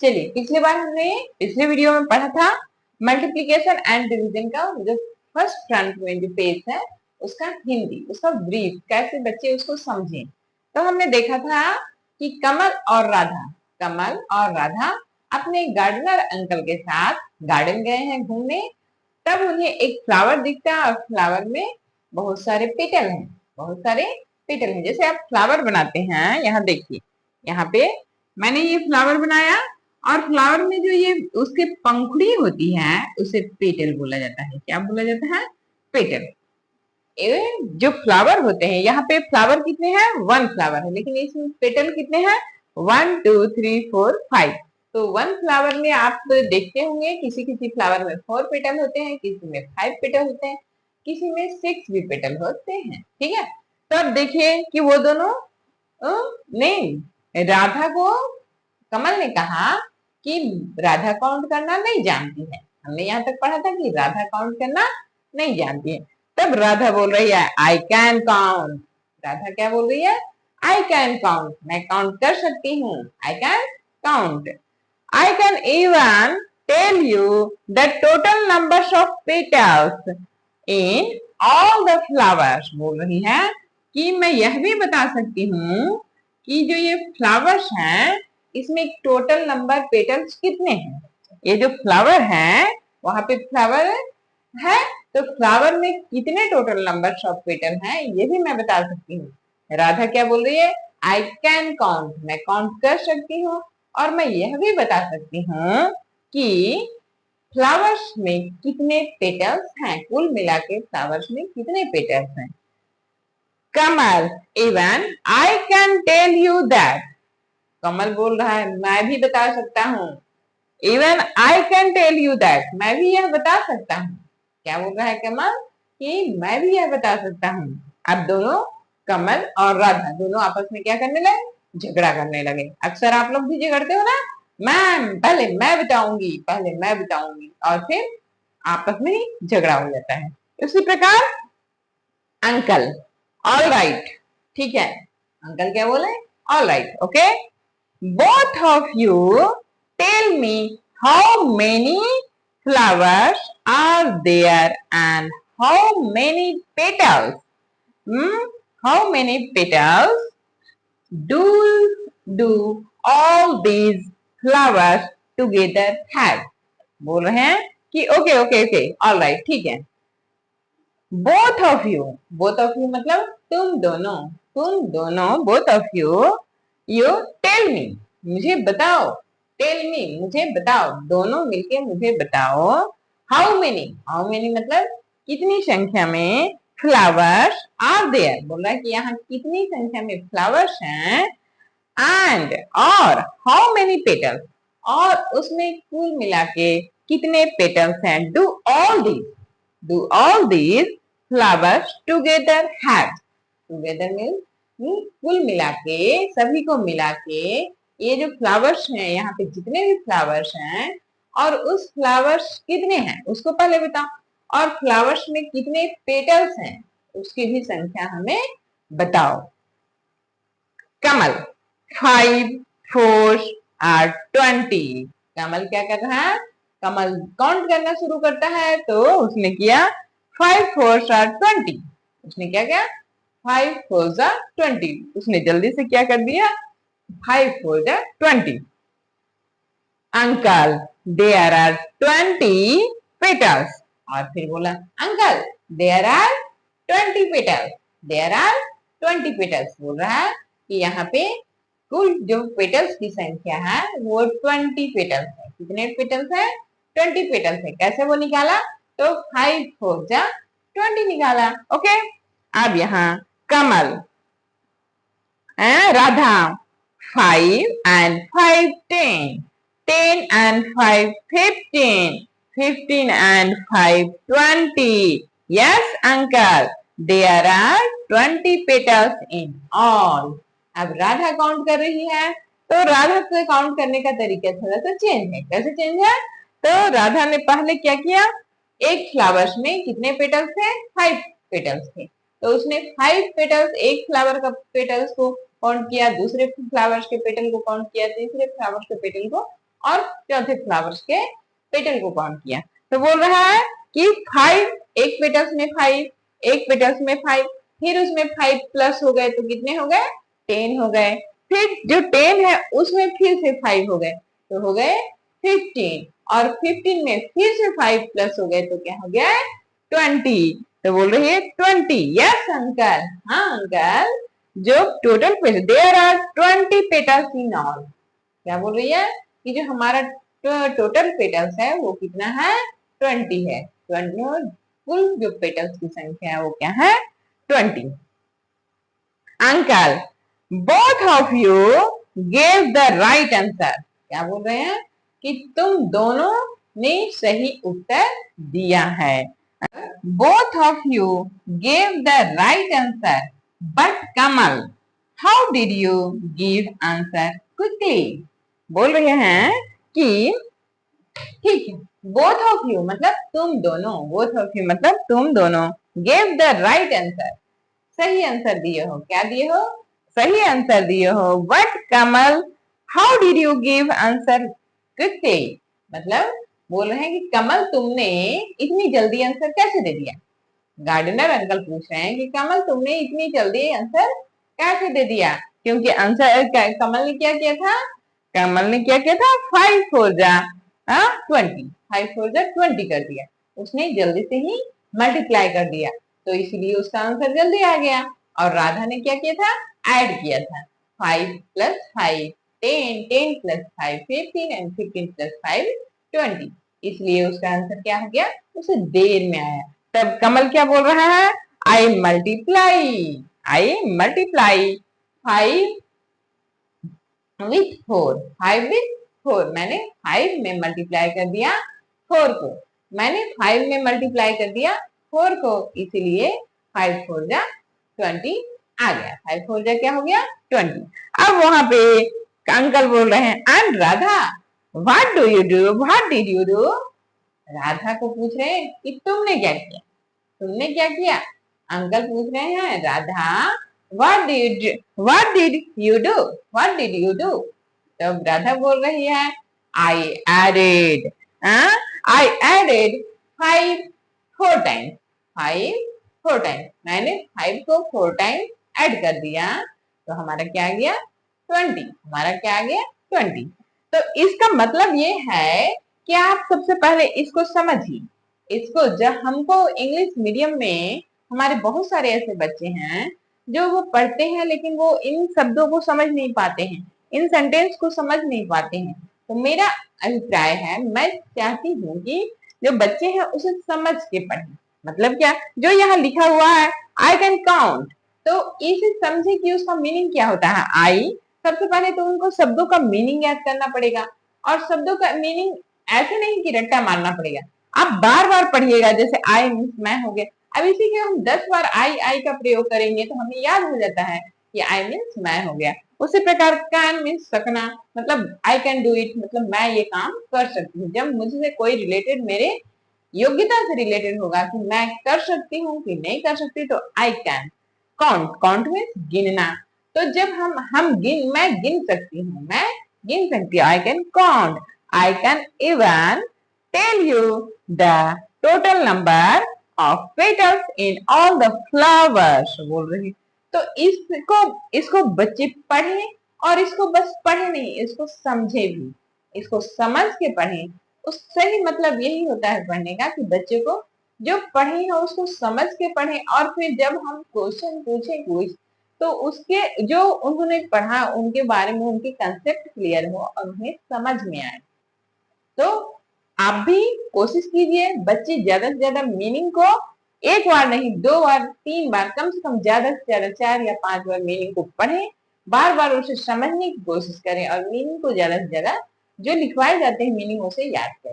चलिए, पिछले वीडियो में पढ़ा था मल्टीप्लीकेशन एंड डिवीजन का जो फर्स्ट फ्रंट में जो पेज है उसका हिंदी, उसका ब्रीफ कैसे बच्चे उसको समझें। तो हमने देखा था कि कमल और राधा अपने गार्डनर अंकल के साथ गार्डन गए हैं घूमने। तब उन्हें एक फ्लावर दिखता है और फ्लावर में बहुत सारे पेटल हैं। जैसे आप फ्लावर बनाते हैं, यहाँ देखिए, यहाँ पे मैंने ये फ्लावर बनाया और फ्लावर में जो ये उसके पंखुड़ी होती है उसे पेटल बोला जाता है। क्या बोला जाता है? पेटल। जो फ्लावर होते हैं, यहाँ पे फ्लावर कितने हैं? 1 फ्लावर है, लेकिन इसमें पेटल कितने हैं? 1 2 3 4 5। तो 1 फ्लावर में आप देखते होंगे किसी किसी फ्लावर में 4 पेटल होते हैं, किसी में 5 पेटल होते हैं, किसी में 6 भी पेटल होते हैं। ठीक है, तो अब देखिए कि वो दोनों नहीं, राधा को कमल ने कहा कि राधा काउंट करना नहीं जानती है। हमने यहाँ तक पढ़ा था कि राधा काउंट करना नहीं जानती है। तब राधा बोल रही है आई कैन काउंट। राधा क्या बोल रही है? आई कैन काउंट, मैं काउंट कर सकती हूँ। I can count. I can even tell you the total numbers of petals in all the flowers. बोल रही है कि मैं यह भी बता सकती हूँ कि जो ये फ्लावर्स हैं इसमें टोटल नंबर पेटल्स कितने हैं। ये जो फ्लावर है वहां पे फ्लावर है, तो फ्लावर में कितने टोटल नंबर ऑफ पेटल हैं ये भी मैं बता सकती हूँ। राधा क्या बोल रही है? आई कैन काउंट, मैं काउंट कर सकती हूँ और मैं यह भी बता सकती हूँ कि फ्लावर्स में कितने पेटल्स हैं, कुल मिला के फ्लावर्स में कितने पेटल्स हैं। Kamal, even I can tell you that. Kamal बोल रहा है मैं भी बता सकता हूँ। Even I can tell you that, मैं भी यह बता सकता हूँ। क्या बोल रहा है कमल? कि मैं भी यह बता सकता हूँ। अब दोनों, कमल और राधा दोनों आपस में क्या करने लगे? झगड़ा करने लगे। अक्सर आप लोग भी झगड़ते हो ना, पहले मैं बताऊंगी और फिर आपस में ही झगड़ा हो जाता है। उसी प्रकार अंकल, ऑल राइट, ठीक है, अंकल क्या बोले? All right, okay, both of you tell me how many flowers are there and how many petals. How many petals do all these flowers together have? बोल रहे हैं कि ओके ऑल राइट, ठीक है। बोथ ऑफ यू मतलब तुम दोनों, both of you tell me, मुझे बताओ, मुझे बताओ, दोनों मिलके मुझे बताओ। हाउ मेनी मतलब कितनी संख्या में फ्लावर्स आर देयर, बोल रहा है कि यहाँ कितनी संख्या में फ्लावर्स हैं। एंड और हाउ मेनी पेटल्स, और उसमें कुल मिला के कितने पेटल्स हैं। Do all these flowers together have, together means कुल मिला के, सभी को मिला के ये जो फ्लावर्स हैं, यहाँ पे जितने भी फ्लावर्स हैं और उस फ्लावर्स कितने हैं उसको पहले बताओ, और फ्लावर्स में कितने पेटल्स हैं उसकी भी संख्या हमें बताओ। कमल, 5 4 are 20। कमल क्या कर रहा है? कमल काउंट करना शुरू करता है, तो उसने किया 5 4 are 20। उसने क्या किया? 5 4 are 20। उसने जल्दी से क्या कर दिया? 5 4 are 20। Uncle, there are 20 petals। और फिर बोला uncle there are 20 petals, there are 20 petals। बोल रहा है कि यहाँ पे कुल जो पेटल्स की संख्या है वो 20 पेटल्स है। कितने पेटल्स है? 20 पेटल्स है। कैसे वो निकाला? तो 5 4 जा 20 निकाला। ओके, अब यहाँ कमल, Radha, 5 and 5 10, 10 and 5 15, 15 and 5 20। Yes uncle, there are 20 petals in all। अब राधा काउंट कर रही है, तो राधा को काउंट करने का तरीका थोड़ा सा चेंज है। कैसे चेंज है? तो राधा ने पहले क्या किया, एक फ्लावर्स में कितने पेटल्स थे? 5 पेटल्स थे, तो उसने 5 पेटल्स, एक फ्लावर का पेटल्स को काउंट किया, दूसरे फ्लावर्स के पेटल को काउंट किया, तीसरे फ्लावर्स के पेटल को और चौथे फ्लावर्स के पेटल को काउंट किया। तो बोल रहा है कि 5, एक पेटल्स में 5, एक पेटल्स में 5, फिर उसमें 5 प्लस हो गए तो कितने हो गए, 10 हो गए। फिर जो 10 है उसमें फिर से 5 हो गए तो हो गए 15, और 15 में फिर से 5 प्लस हो गए तो क्या हो गया, 20। तो बोल रही है 20। यस अंकल, हाँ अंकल, जो total there are 20 petals in all. क्या बोल रही है कि जो हमारा टोटल पेटल्स है वो कितना है, 20 है। 20, कुल जो पेटल्स की संख्या है वो क्या है, 20। Uncle, both of you gave the right answer. क्या बोल रहे हैं कि तुम दोनों ने सही उत्तर दिया है। Both of you gave the right answer, but Kamal, how did you give answer quickly. बोल रहे हैं कि ठीक है, बोथ ऑफ यू मतलब तुम दोनों, बोथ ऑफ यू मतलब तुम दोनों, गेव द राइट आंसर, सही आंसर दिए हो। क्या दिए हो, सही आंसर दिए हो। But Kamal, how did you give answer quickly, मतलब बोल रहे हैं कि कमल तुमने इतनी जल्दी आंसर कैसे दे दिया। गार्डनर अंकल पूछ रहे हैं कि कमल तुमने इतनी जल्दी आंसर कैसे दे दिया, क्योंकि आंसर कमल ने क्या किया था, कमल ने क्या किया था, 5 4 जा 20, 5 4 जा 20 कर दिया, उसने जल्दी से ही मल्टीप्लाई कर दिया, तो इसलिए उसका आंसर जल्दी आ गया। और राधा ने क्या किया था, ऐड किया था, 5 प्लस 5 10, 10 प्लस 5 15 एंड 15 प्लस 5 20, इसलिए उसका आंसर क्या हो गया, उसे देर में आया। तब कमल क्या बोल रहा है, आई मल्टीप्लाई 5 विथ 4, 5 विथ 4, मैंने 5 में मल्टीप्लाई कर दिया 4 को, मैंने 5 में मल्टीप्लाई कर दिया 4 को, इसीलिए 5 4 जा 20 आ गया। 5 4 जा क्या हो गया, 20। अब वहां पे अंकल बोल रहे हैं, and Radha, what do you do, what did you do. Radha को पूछ रहे हैं कि तुमने क्या किया, तुमने क्या किया। अंकल पूछ रहे हैं, Radha, what did you do, what did you do. तब राधा बोल रही है, I added, I added 5 4 times, 5 4 times, मैंने 5 को 4 टाइम ऐड कर दिया, तो हमारा क्या आ गया, 20, हमारा क्या आ गया, 20। तो इसका मतलब ये है कि आप सबसे पहले इसको समझिए, इसको जब हमको इंग्लिश मीडियम में हमारे बहुत सारे ऐसे बच्चे हैं जो वो पढ़ते हैं लेकिन वो इन शब्दों को समझ नहीं पाते हैं, इन सेंटेंस को समझ नहीं पाते हैं। तो मेरा अभिप्राय है, मैं चाहती हूँ कि जो बच्चे हैं उसे समझ के पढ़ें। मतलब क्या, जो यहाँ लिखा हुआ है आई कैन काउंट, तो इसे समझे कि उसका मीनिंग क्या होता है। आई, सबसे पहले तो उनको शब्दों का मीनिंग याद करना पड़ेगा, और शब्दों का मीनिंग ऐसे नहीं कि रट्टा मारना पड़ेगा, आप बार बार पढ़िएगा। जैसे आई मीन्स मैं हो गया, अब इसी के हम 10 बार आई का प्रयोग करेंगे तो हमें याद हो जाता है कि आई मीन्स मैं हो गया। उसी प्रकार कैन मीन्स सकना, मतलब आई कैन डू इट, मतलब मैं ये काम कर सकती हूँ। जब मुझसे कोई रिलेटेड मेरे योग्यता से रिलेटेड होगा कि मैं कर सकती हूँ कि नहीं कर सकती, तो आई कैन। काउंट, काउंट मीन्स गिनना, तो जब मैं गिन सकती हूँ, मैं गिन सकती हूँ, I can count. I can even tell you the total number of petals in all the flowers, बोल रही। तो इसको बच्चे पढ़े, और इसको बस पढ़े नहीं, इसको समझे भी, इसको समझ के पढ़े। उससे ही मतलब यही होता है पढ़ने का, कि बच्चे को जो पढ़े है उसको समझ के पढ़े, और फिर जब हम क्वेश्चन पूछे कुछ, तो उसके जो उन्होंने पढ़ा उनके बारे में उनके कंसेप्ट क्लियर हो और उन्हें समझ में आए। तो आप भी कोशिश कीजिए, बच्चे ज्यादा से ज्यादा मीनिंग को एक बार नहीं, 2 बार 3 बार, कम से कम ज्यादा से ज्यादा 4 या 5 बार मीनिंग को पढ़ें, बार बार उसे समझने की कोशिश करें, और मीनिंग को ज्यादा से ज्यादा जो लिखवाए जाते हैं मीनिंग उसे याद करें।